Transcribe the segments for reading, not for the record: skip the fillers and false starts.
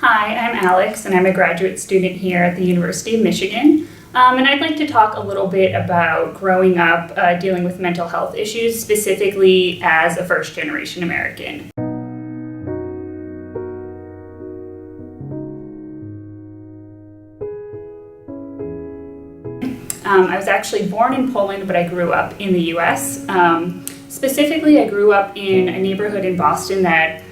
Hi, I'm Alex, and I'm a graduate student here at the University of Michigan. And I'd like to talk a little bit about growing up dealing with mental health issues, specifically as a first-generation American. I was actually born in Poland, but I grew up in the US. Specifically, I grew up in a neighborhood in Boston that,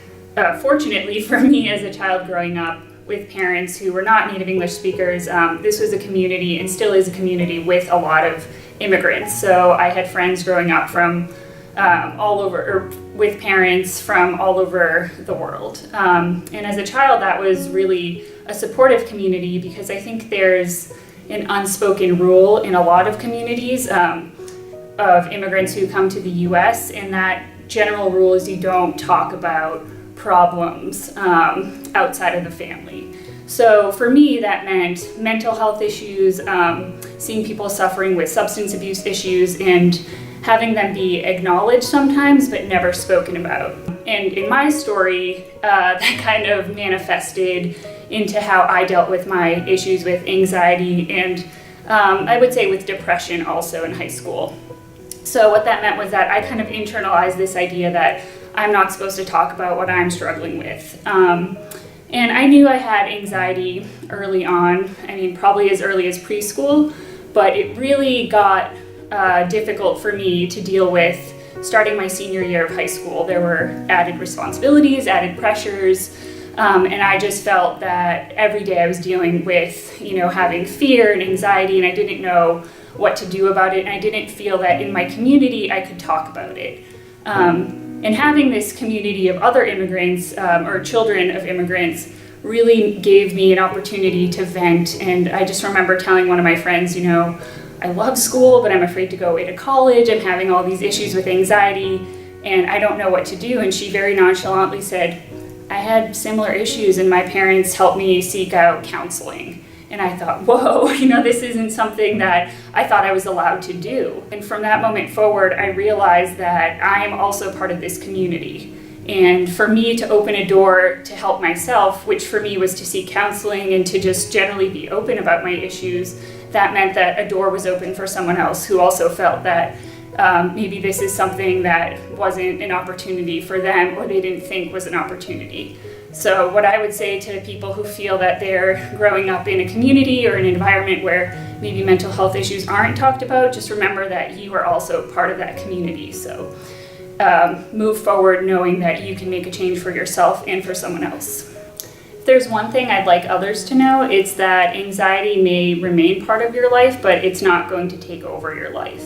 fortunately for me as a child growing up with parents who were not native English speakers, this was a community and still is a community with a lot of immigrants. So I had friends growing up from all over, or with parents from all over the world. And as a child, that was really a supportive community because I think there's an unspoken rule in a lot of communities of immigrants who come to the US, and that general rule is you don't talk about problems outside of the family. So for me, that meant mental health issues, seeing people suffering with substance abuse issues, and having them be acknowledged sometimes but never spoken about. And in my story, that kind of manifested into how I dealt with my issues with anxiety and I would say with depression also in high school. So what that meant was that I kind of internalized this idea that I'm not supposed to talk about what I'm struggling with. And I knew I had anxiety early on, I mean probably as early as preschool, but it really got difficult for me to deal with starting my senior year of high school. There were added responsibilities, added pressures, and I just felt that every day I was dealing with, having fear and anxiety, and I didn't know what to do about it, and I didn't feel that in my community I could talk about it. And having this community of other immigrants, or children of immigrants, really gave me an opportunity to vent. And I just remember telling one of my friends, I love school, but I'm afraid to go away to college. I'm having all these issues with anxiety, and I don't know what to do. And she very nonchalantly said, I had similar issues, and my parents helped me seek out counseling. And I thought, whoa, this isn't something that I thought I was allowed to do. And from that moment forward, I realized that I am also part of this community. And for me to open a door to help myself, which for me was to seek counseling and to just generally be open about my issues, that meant that a door was open for someone else who also felt that maybe this is something that wasn't an opportunity for them or they didn't think was an opportunity. So what I would say to people who feel that they're growing up in a community or an environment where maybe mental health issues aren't talked about, just remember that you are also part of that community. So move forward knowing that you can make a change for yourself and for someone else. If there's one thing I'd like others to know, it's that anxiety may remain part of your life, but it's not going to take over your life.